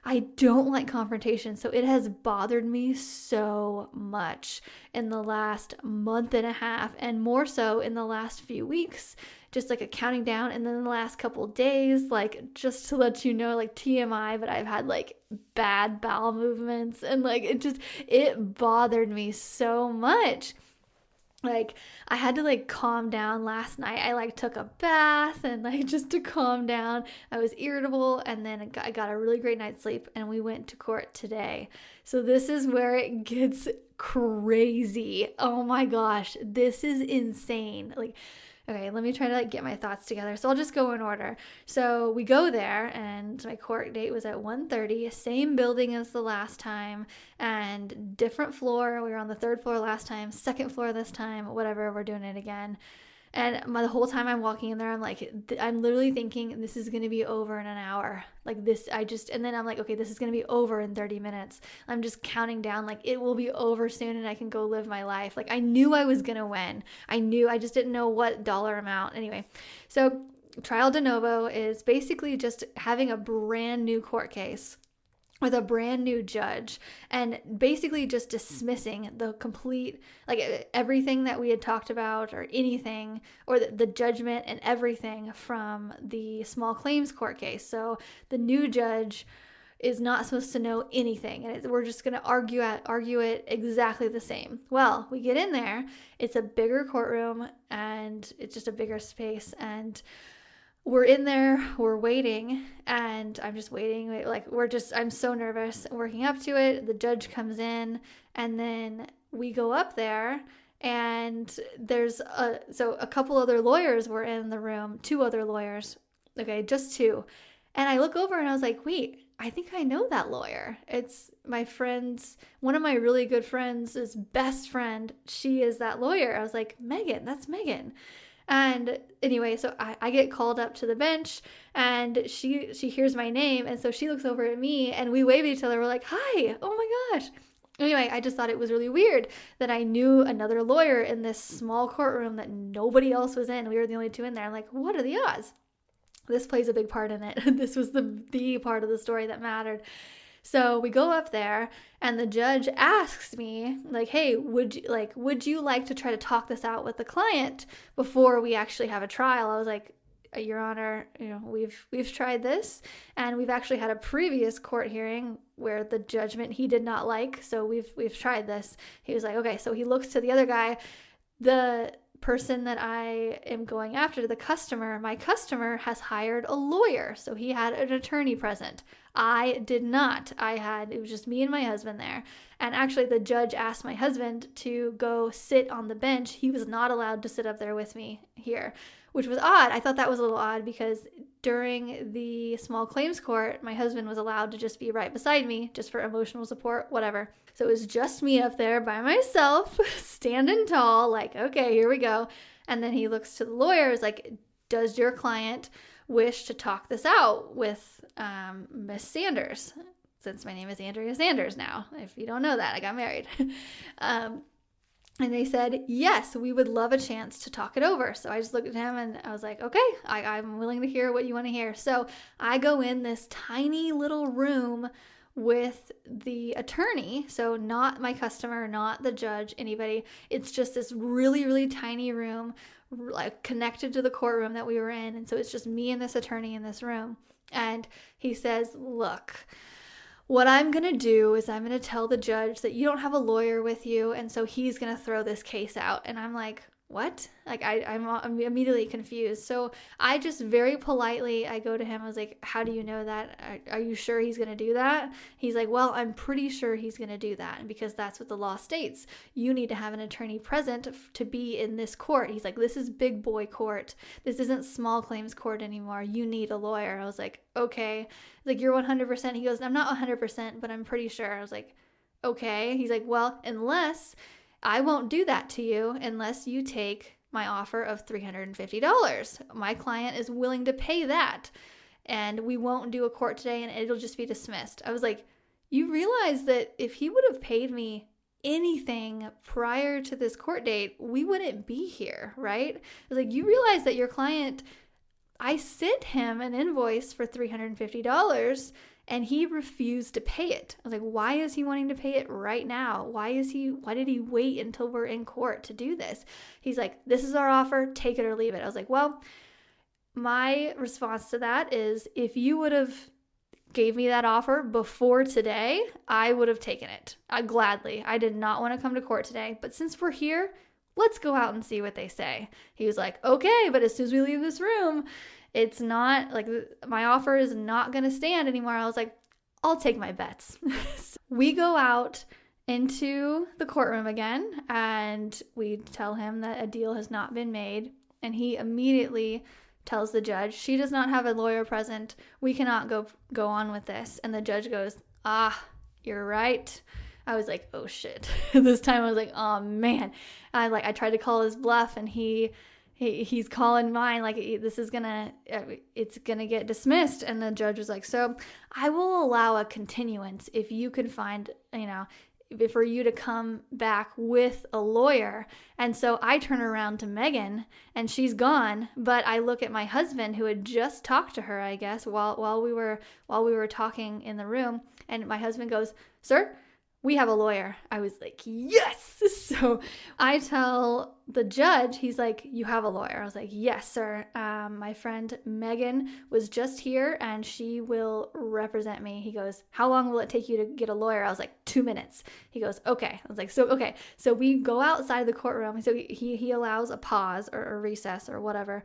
I don't like confrontation, so it has bothered me so much in the last month and a half, and more so in the last few weeks, just like a counting down. And then the last couple of days, like, just to let you know, like TMI, but I've had like bad bowel movements, and like it bothered me so much. Like, I had to like calm down last night. I like took a bath and like just to calm down. I was irritable, and then I got a really great night's sleep, and we went to court today. So this is where it gets crazy. Oh my gosh, this is insane. Like, okay, let me try to like get my thoughts together. So I'll just go in order. So we go there, and my court date was at 1:30, same building as the last time, and different floor. We were on the third floor last time, second floor this time, whatever, we're doing it again. And the whole time I'm walking in there, I'm like, I'm literally thinking this is going to be over in an hour. Like this, and then I'm like, okay, this is going to be over in 30 minutes. I'm just counting down, like it will be over soon and I can go live my life. Like I knew I was going to win. I just didn't know what dollar amount. Anyway, so trial de novo is basically just having a brand new court case with a brand new judge, and basically just dismissing the complete, like everything that we had talked about or anything, or the judgment and everything from the small claims court case. So the new judge is not supposed to know anything, and we're just going to argue it exactly the same. Well, we get in there, it's a bigger courtroom, and it's just a bigger space, and we're in there, we're waiting, and I'm just waiting, like I'm so nervous, working up to it. The judge comes in, and then we go up there, and there's a couple other lawyers were in the room, 2 other lawyers, okay, just 2. And I look over and I was like, wait, I think I know that lawyer. It's my friend's, one of my really good friends' best friend. She is that lawyer. I was like, Megan, that's Megan. And anyway, so I get called up to the bench, and she hears my name. And so she looks over at me, and we wave at each other. We're like, hi, oh my gosh. Anyway, I just thought it was really weird that I knew another lawyer in this small courtroom that nobody else was in. We were the only 2 in there. I'm like, what are the odds? This plays a big part in it. This was the part of the story that mattered. So we go up there, and the judge asks me, like, hey, would you like to try to talk this out with the client before we actually have a trial? I was like, Your Honor, we've tried this, and we've actually had a previous court hearing where the judgment he did not like, so we've tried this. He was like, okay. So he looks to the other guy, the person that I am going after, my customer has hired a lawyer, so he had an attorney present. I did not. It was just me and my husband there. And actually the judge asked my husband to go sit on the bench. He was not allowed to sit up there with me here, which was odd. I thought that was a little odd because during the small claims court, my husband was allowed to just be right beside me, just for emotional support, whatever. So it was just me up there by myself, standing tall, like, okay, here we go. And then he looks to the lawyers like, does your client wish to talk this out with Miss Sanders? Since my name is Andrea Sanders now. If you don't know that, I got married. And they said, yes, we would love a chance to talk it over. So I just looked at him and I was like, okay, I'm willing to hear what you want to hear. So I go in this tiny little room with the attorney. So not my customer, not the judge, anybody. It's just this really, really tiny room, like connected to the courtroom that we were in. And so it's just me and this attorney in this room. And he says, look, what I'm going to do is I'm going to tell the judge that you don't have a lawyer with you, and so he's going to throw this case out. And I'm like, what? Like, I'm immediately confused. So I just very politely, I go to him, I was like, how do you know that? Are you sure he's going to do that? He's like, well, I'm pretty sure he's going to do that, because that's what the law states. You need to have an attorney present to be in this court. He's like, this is big boy court. This isn't small claims court anymore. You need a lawyer. I was like, okay. Like, you're 100%. He goes, I'm not 100%, but I'm pretty sure. I was like, okay. He's like, well, unless I won't do that to you unless you take my offer of $350. My client is willing to pay that, and we won't do a court today, and it'll just be dismissed. I was like, you realize that if he would have paid me anything prior to this court date, we wouldn't be here, right? I was like, you realize that your client, I sent him an invoice for $350 and he refused to pay it. I was like, why is he wanting to pay it right now? Why did he wait until we're in court to do this? He's like, this is our offer, take it or leave it. I was like, well, my response to that is, if you would have gave me that offer before today, I would have taken it. Gladly. I did not want to come to court today, but since we're here, let's go out and see what they say. He was like, okay, but as soon as we leave this room, it's not like my offer is not going to stand anymore. I was like, I'll take my bets. We go out into the courtroom again, and we tell him that a deal has not been made. And he immediately tells the judge, she does not have a lawyer present. We cannot go on with this. And the judge goes, you're right. I was like, oh shit. This time I was like, oh man. I tried to call his bluff, and he's calling mine, like, it's gonna get dismissed. And the judge was like, so I will allow a continuance if you can find, for you to come back with a lawyer. And so I turn around to Megan, and she's gone, but I look at my husband, who had just talked to her, I guess, while we were talking in the room, and my husband goes, sir, we have a lawyer. I was like, yes. So I tell the judge, he's like, you have a lawyer. I was like, yes, sir. My friend Megan was just here and she will represent me. He goes, how long will it take you to get a lawyer? I was like, 2 minutes. He goes, okay. I was like, okay. So we go outside the courtroom. So he allows a pause or a recess or whatever.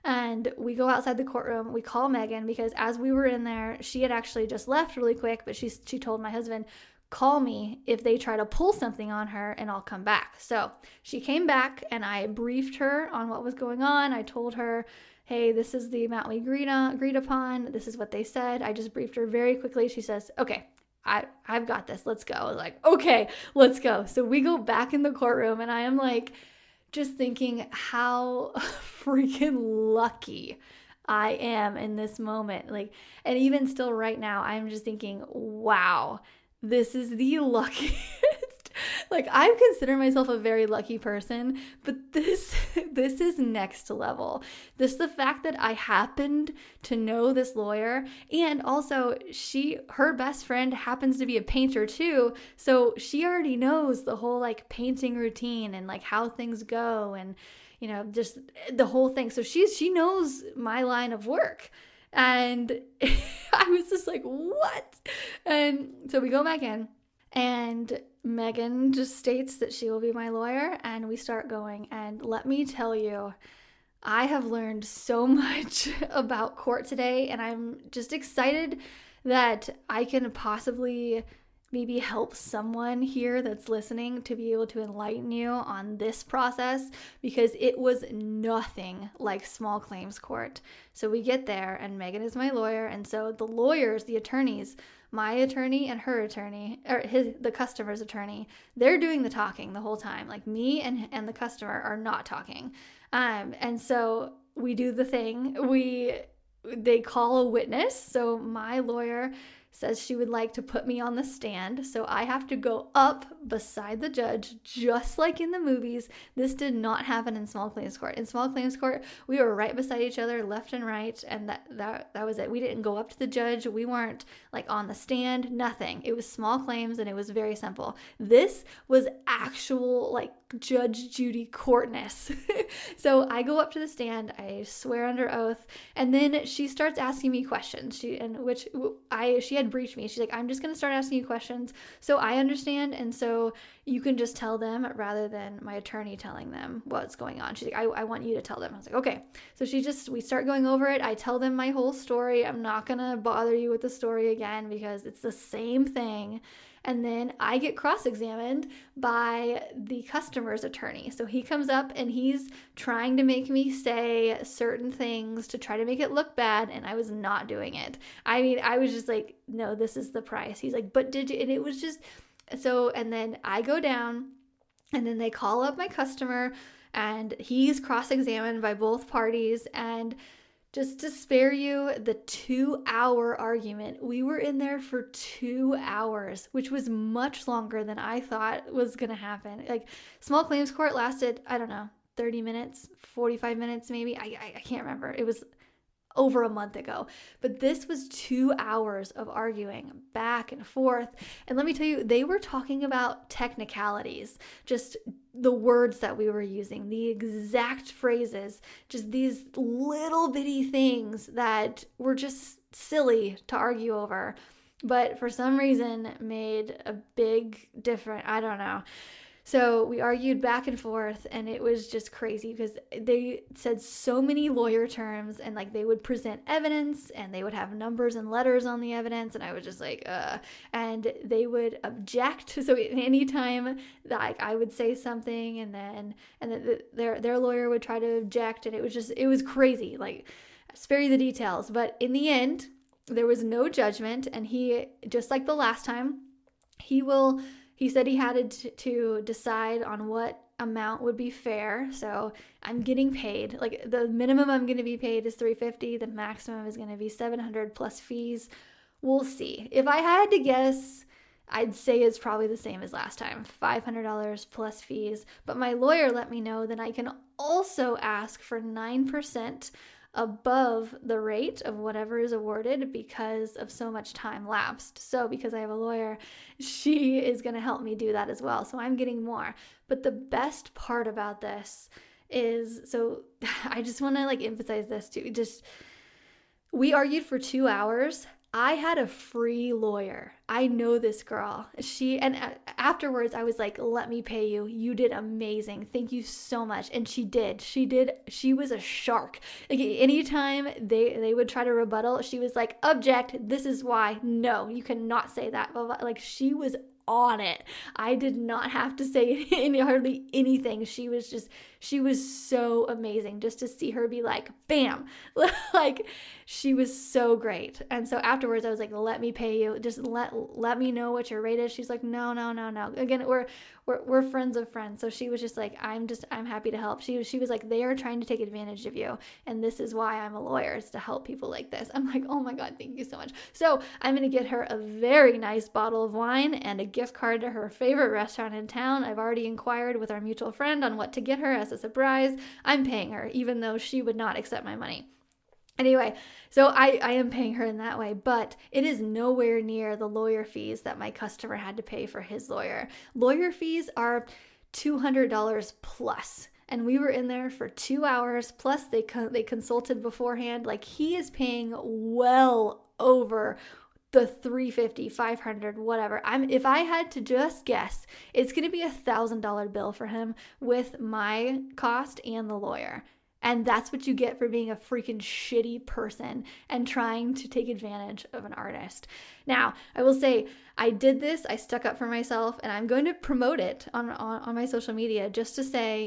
And we go outside the courtroom. We call Megan because as we were in there, she had actually just left really quick, but she told my husband, call me if they try to pull something on her and I'll come back. So she came back and I briefed her on what was going on. I told her, hey, this is the amount we agreed upon. This is what they said. I just briefed her very quickly. She says, okay, I've got this. Let's go. I was like, okay, let's go. So we go back in the courtroom and I am like, just thinking how freaking lucky I am in this moment. Like, and even still right now, I'm just thinking, wow, this is the luckiest. Like, I consider myself a very lucky person, but this is next level. The fact that I happened to know this lawyer, and also her best friend happens to be a painter too, so she already knows the whole like painting routine and like how things go and just the whole thing. So she knows my line of work. And I was just like, what? And so we go back in and Megan just states that she will be my lawyer and we start going. And let me tell you, I have learned so much about court today and I'm just excited that I can possibly maybe help someone here that's listening to be able to enlighten you on this process because it was nothing like small claims court. So we get there and Megan is my lawyer. And so the lawyers, the attorneys, my attorney and her attorney, or the customer's attorney, they're doing the talking the whole time. Like me and the customer are not talking. And so we do the thing. They call a witness. So my lawyer says she would like to put me on the stand. So I have to go up beside the judge, just like in the movies. This did not happen in small claims court. In small claims court, we were right beside each other, left and right, and that was it. We didn't go up to the judge. We weren't like on the stand, nothing. It was small claims and it was very simple. This was actual like Judge Judy courtness. So I go up to the stand, I swear under oath, and then she starts asking me questions. She had briefed me. She's like, I'm just going to start asking you questions so I understand and so you can just tell them rather than my attorney telling them what's going on. She's like, I want you to tell them. I was like, okay. So we start going over it. I tell them my whole story. I'm not going to bother you with the story again because it's the same thing. And then I get cross-examined by the customer's attorney. So he comes up and he's trying to make me say certain things to try to make it look bad. And I was not doing it. I mean, I was just like, no, this is the price. He's like, but did you? And it was just, so, and then I go down and then they call up my customer and he's cross-examined by both parties. And just to spare you the 2-hour argument, we were in there for 2 hours, which was much longer than I thought was going to happen. Like small claims court lasted, I don't know, 30 minutes, 45 minutes maybe. I can't remember. It was over a month ago. But this was 2 hours of arguing back and forth. And let me tell you, they were talking about technicalities, just the words that we were using, the exact phrases, just these little bitty things that were just silly to argue over, but for some reason made a big difference. I don't know. So we argued back and forth and it was just crazy because they said so many lawyer terms and like they would present evidence and they would have numbers and letters on the evidence and I was just like, and they would object. So anytime like I would say something and then their lawyer would try to object and it was crazy. Like spare you the details, but in the end there was no judgment and he, just like the last time, he said he had to decide on what amount would be fair. So I'm getting paid. Like the minimum I'm going to be paid is $350. The maximum is going to be $700 plus fees. We'll see. If I had to guess, I'd say it's probably the same as last time, $500 plus fees. But my lawyer let me know that I can also ask for 9% above the rate of whatever is awarded because of so much time lapsed. So because I have a lawyer, she is going to help me do that as well. So I'm getting more. But the best part about this is, so I just want to emphasize this too. We argued for 2 hours. I had a free lawyer. I know this girl. Afterwards I was like, let me pay you. You did amazing. Thank you so much. And she did. She was a shark. Anytime they would try to rebuttal, she was like, object, this is why. No, you cannot say that. She was on it. I did not have to say hardly anything. She was so amazing just to see her be like, bam, she was so great. And so afterwards I was like, let me pay you. Just let me know what your rate is. She's like, no. Again, we're friends of friends. So she was just like, I'm happy to help. She was like, they are trying to take advantage of you. And this is why I'm a lawyer, is to help people like this. I'm like, oh my God, thank you so much. So I'm going to get her a very nice bottle of wine and a gift card to her favorite restaurant in town. I've already inquired with our mutual friend on what to get her as a surprise. I'm paying her, even though she would not accept my money. Anyway, so I am paying her in that way, but it is nowhere near the lawyer fees that my customer had to pay for his lawyer. Lawyer fees are $200 plus. And we were in there for 2 hours, plus they consulted beforehand. He is paying well over the $350, $500, whatever. If I had to just guess, it's going to be $1,000 bill for him with my cost and the lawyer. And that's what you get for being a freaking shitty person and trying to take advantage of an artist. Now, I will say, I did this, I stuck up for myself, and I'm going to promote it on my social media just to say,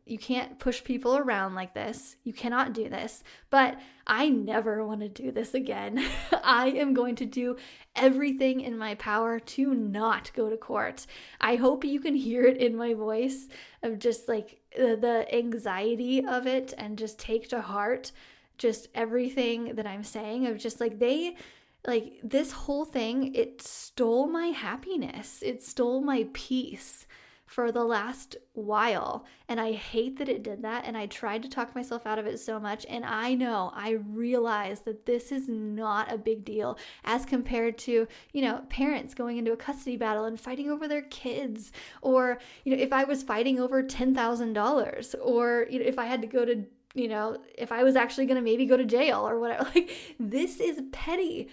you can't push people around like this. You cannot do this. But I never want to do this again. I am going to do everything in my power to not go to court. I hope you can hear it in my voice of just the anxiety of it, and just take to heart just everything that I'm saying of just this whole thing, it stole my happiness. It stole my peace for the last while. And I hate that it did that. And I tried to talk myself out of it so much. And I realize that this is not a big deal as compared to, parents going into a custody battle and fighting over their kids. Or, if I was fighting over $10,000, or, if I had to go to if I was actually going to maybe go to jail or whatever, this is petty.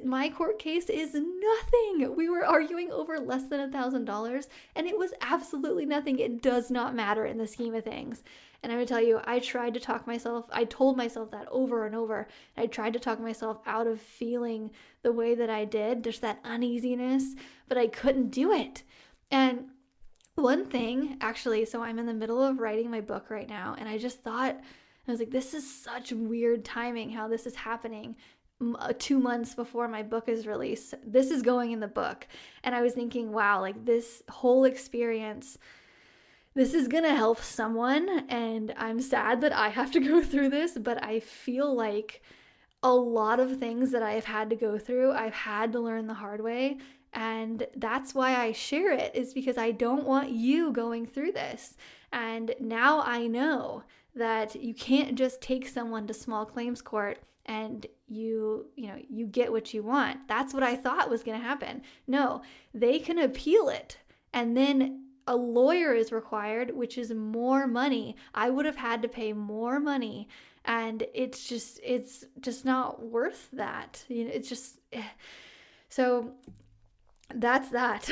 My court case is nothing. We were arguing over less than $1,000, and it was absolutely nothing. It does not matter in the scheme of things. And I'm going to tell you, I told myself that over and over. I tried to talk myself out of feeling the way that I did, just that uneasiness, but I couldn't do it. And one thing, actually, so I'm in the middle of writing my book right now, and I just thought, I was like, this is such weird timing how this is happening 2 months before my book is released. This is going in the book. And I was thinking, wow, this whole experience, this is going to help someone. And I'm sad that I have to go through this, but I feel like a lot of things that I have had to go through, I've had to learn the hard way. And that's why I share it, is because I don't want you going through this. And now I know that you can't just take someone to small claims court and you get what you want. That's what I thought was going to happen. No, they can appeal it, and then a lawyer is required, which is more money. I would have had to pay more money, and it's just not worth that. So that's that.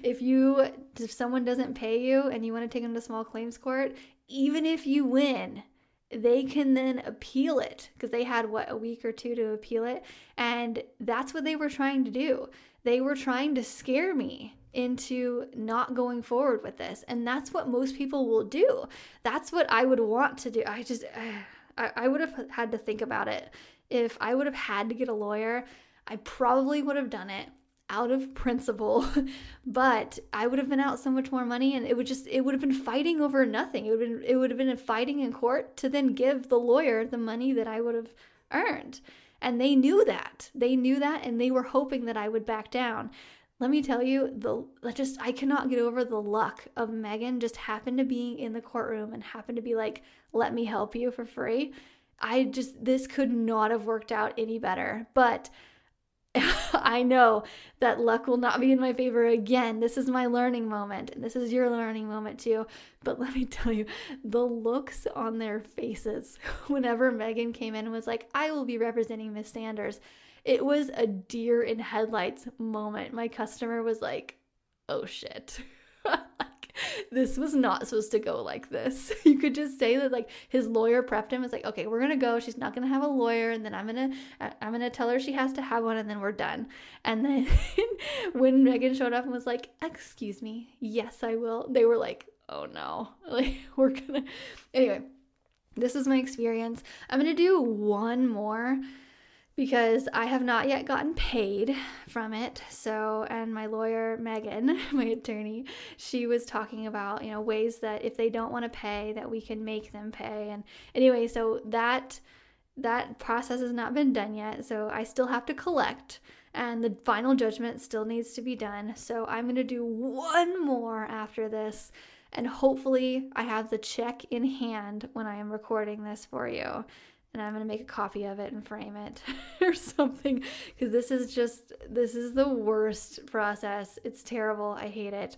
If someone doesn't pay you and you want to take them to small claims court, even if you win, they can then appeal it, because they had a week or two to appeal it. And that's what they were trying to do. They were trying to scare me into not going forward with this. And that's what most people will do. That's what I would want to do. I would have had to think about it. If I would have had to get a lawyer, I probably would have done it out of principle, but I would have been out so much more money, and it would have been fighting over nothing. It would have been fighting in court to then give the lawyer the money that I would have earned. And they knew that, and they were hoping that I would back down. Let me tell you, I cannot get over the luck of Megan just happened to be in the courtroom and happened to be like, let me help you for free. this could not have worked out any better. But I know that luck will not be in my favor again. This is my learning moment, and this is your learning moment too. But let me tell you, the looks on their faces whenever Megan came in and was like, I will be representing Miss Sanders. It was a deer in headlights moment. My customer was like, oh shit. This was not supposed to go like this. You could just say that like his lawyer prepped him. It's like, okay, we're gonna go. She's not gonna have a lawyer, and then I'm gonna tell her she has to have one, and then we're done. And then when Megan showed up and was like, excuse me, yes, I will. They were like, oh no, like we're gonna. Anyway, this is my experience. I'm gonna do one more, because I have not yet gotten paid from it. So, and my lawyer, Megan, my attorney, she was talking about, ways that if they don't want to pay, that we can make them pay. And anyway, so that process has not been done yet. So I still have to collect, and the final judgment still needs to be done. So I'm going to do one more after this, and hopefully I have the check in hand when I am recording this for you. And I'm going to make a copy of it and frame it or something, because this is the worst process. It's terrible. I hate it.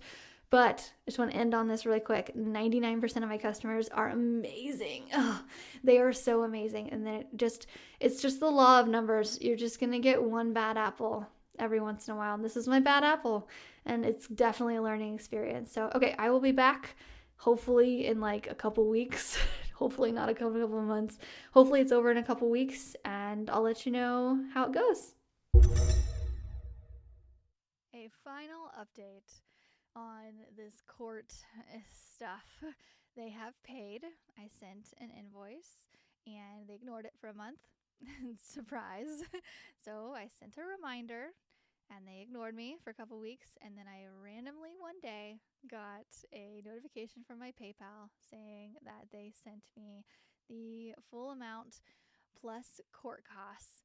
But I just want to end on this really quick. 99% of my customers are amazing. Oh, they are so amazing. And then it's just the law of numbers. You're just going to get one bad apple every once in a while. And this is my bad apple. And it's definitely a learning experience. So, okay, I will be back hopefully in like a couple weeks. Hopefully not a couple of months. Hopefully it's over in a couple weeks, and I'll let you know how it goes. A final update on this court stuff. They have paid. I sent an invoice, and they ignored it for a month. Surprise. So I sent a reminder, and they ignored me for a couple weeks, and then I randomly one day got a notification from my PayPal saying that they sent me the full amount plus court costs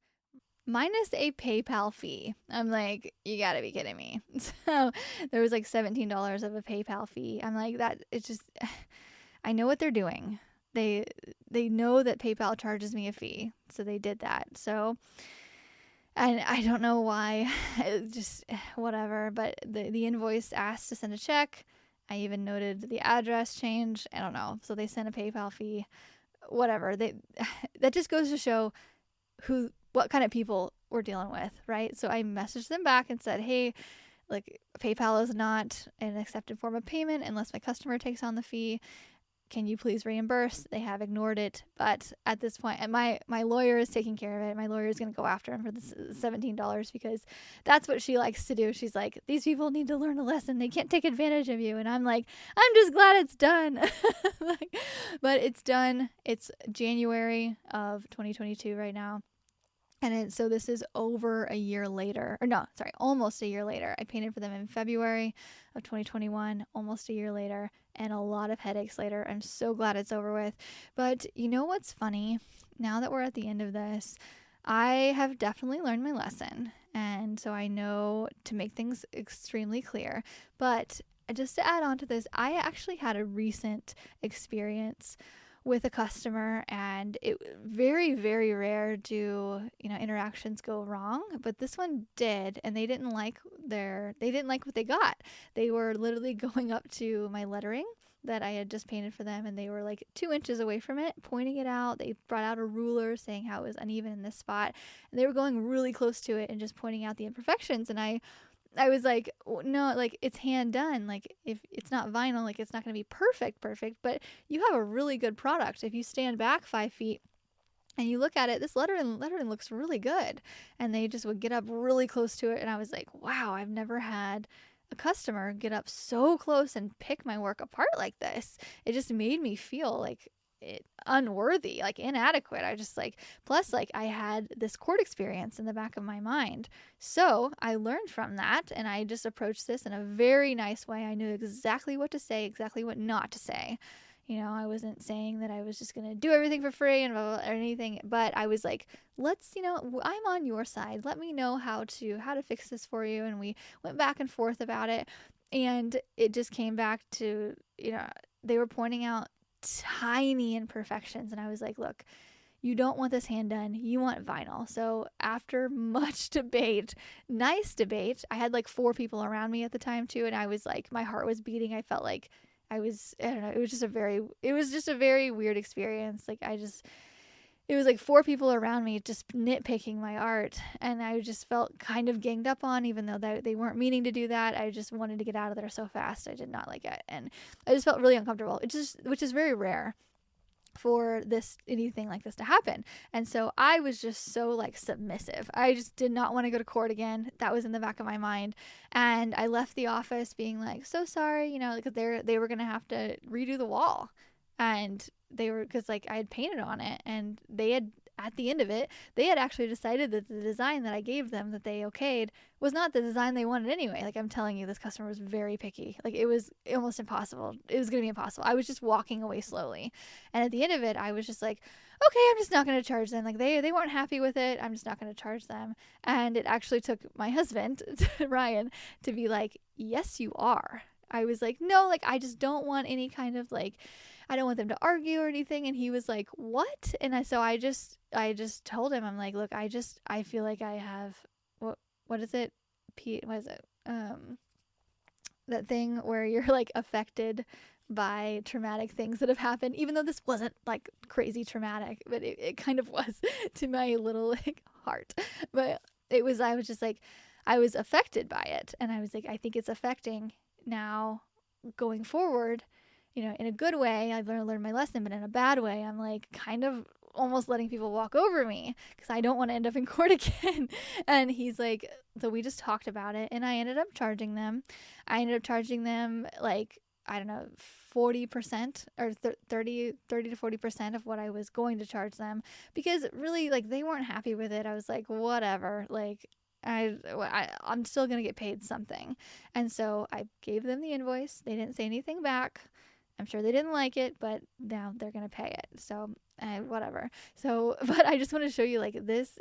minus a PayPal fee. I'm like, you gotta be kidding me. So there was like $17 of a PayPal fee. I'm like, that it's just, I know what they're doing. They know that PayPal charges me a fee, so they did that. So and I don't know why, just whatever, but the invoice asked to send a check. I even noted the address change. I don't know. So they sent a PayPal fee, whatever. That just goes to show what kind of people we're dealing with, right? So I messaged them back and said, hey, like PayPal is not an accepted form of payment unless my customer takes on the fee. Can you please reimburse? They have ignored it. But at this point, and my lawyer is taking care of it. My lawyer is going to go after him for the $17 because that's what she likes to do. She's like, these people need to learn a lesson. They can't take advantage of you. And I'm like, I'm just glad it's done. But it's done. It's January of 2022 right now. And so this is over a year later, almost a year later. I painted for them in February of 2021, almost a year later, and a lot of headaches later. I'm so glad it's over with. But you know what's funny? Now that we're at the end of this, I have definitely learned my lesson. And so I know to make things extremely clear. But just to add on to this, I actually had a recent experience with a customer, and it very, very rare do interactions go wrong, but this one did, and they didn't like what they got. They were literally going up to my lettering that I had just painted for them, and they were like 2 inches away from it, pointing it out. They brought out a ruler saying how it was uneven in this spot, and they were going really close to it and just pointing out the imperfections. And I was like, no, like it's hand done. Like if it's not vinyl, like it's not going to be perfect, but you have a really good product. If you stand back 5 feet and you look at it, this lettering looks really good. And they just would get up really close to it. And I was like, wow, I've never had a customer get up so close and pick my work apart like this. It just made me feel like unworthy, like inadequate. I just plus I had this court experience in the back of my mind. So I learned from that, and I just approached this in a very nice way. I knew exactly what to say, exactly what not to say. I wasn't saying that I was just going to do everything for free and blah, blah, blah, or anything, but I was like, let's, I'm on your side. Let me know how to fix this for you. And we went back and forth about it, and it just came back to, they were pointing out tiny imperfections, and I was like, look, you don't want this hand done. You want vinyl. So after much debate, nice debate, I had like 4 people around me at the time too. And I was like, my heart was beating. I felt like I don't know. It was just a very weird experience. It was like 4 people around me just nitpicking my art, and I just felt kind of ganged up on, even though they weren't meaning to do that. I just wanted to get out of there so fast. I did not like it, and I just felt really uncomfortable, which is very rare for anything like this to happen. And so I was just so like submissive. I just did not want to go to court again. That was in the back of my mind. And I left the office being like, so sorry, because they were going to have to redo the wall. And because like I had painted on it, and they had, at the end of it, they had actually decided that the design that I gave them that they okayed was not the design they wanted anyway. Like, I'm telling you, this customer was very picky. Like, it was almost impossible. It was going to be impossible. I was just walking away slowly. And at the end of it, I was just like, okay, I'm just not going to charge them. Like, they weren't happy with it. I'm just not going to charge them. And it actually took my husband, Ryan, to be like, yes, you are. I was like, no, like, I just don't want any kind of like, I don't want them to argue or anything. And he was like, what? And I just told him, I'm like, look, I feel like I have, what is it? What is it? That thing where you're like affected by traumatic things that have happened, even though this wasn't like crazy traumatic, but it kind of was to my little like heart. But I was just like, I was affected by it. And I was like, I think it's affecting now going forward. In a good way, I've learned my lesson, but in a bad way, I'm like kind of almost letting people walk over me because I don't want to end up in court again. And he's like, so we just talked about it, and I ended up charging them. Like, I don't know, 40% or 30 to 40% of what I was going to charge them, because really, like, they weren't happy with it. I was like, whatever, like, I'm still going to get paid something. And so I gave them the invoice. They didn't say anything back. I'm sure they didn't like it, but now they're going to pay it. So whatever. So, but I just want to show you like this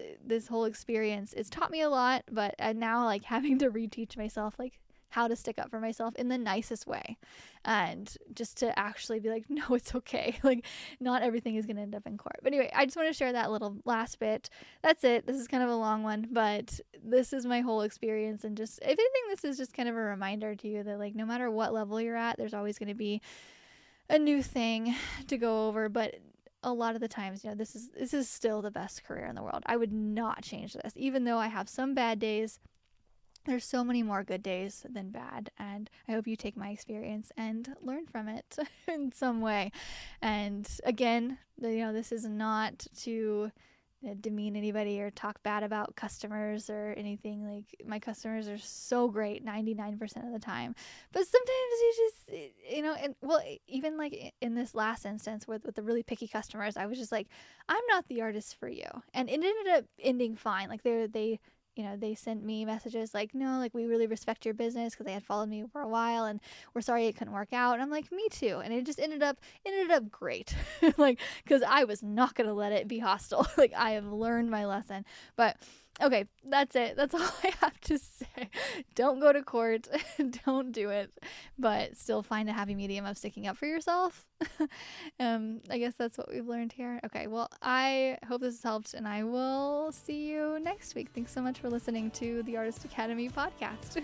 whole experience. It's taught me a lot, but now like having to reteach myself, like how to stick up for myself in the nicest way, and just to actually be like, no, it's okay. Like, not everything is going to end up in court. But anyway, I just want to share that little last bit. That's it. This is kind of a long one, but this is my whole experience. And just, if anything, this is just kind of a reminder to you that like, no matter what level you're at, there's always going to be a new thing to go over. But a lot of the times, this is still the best career in the world. I would not change this, even though I have some bad days. There's so many more good days than bad, and I hope you take my experience and learn from it in some way. And again, this is not to demean anybody or talk bad about customers or anything. Like, my customers are so great 99% of the time, but sometimes you just and well, even like in this last instance with the really picky customers, I was just like, I'm not the artist for you. And it ended up ending fine. Like, they sent me messages like, no, like, we really respect your business, because they had followed me for a while, and we're sorry it couldn't work out. And I'm like, me too. And it just ended up great. Like, because I was not going to let it be hostile. Like, I have learned my lesson. But okay, that's it. That's all I have to say. Don't go to court. Don't do it. But still find a happy medium of sticking up for yourself. I guess that's what we've learned here. Okay, well, I hope this has helped, and I will see you next week. Thanks so much for listening to the Artist Academy podcast.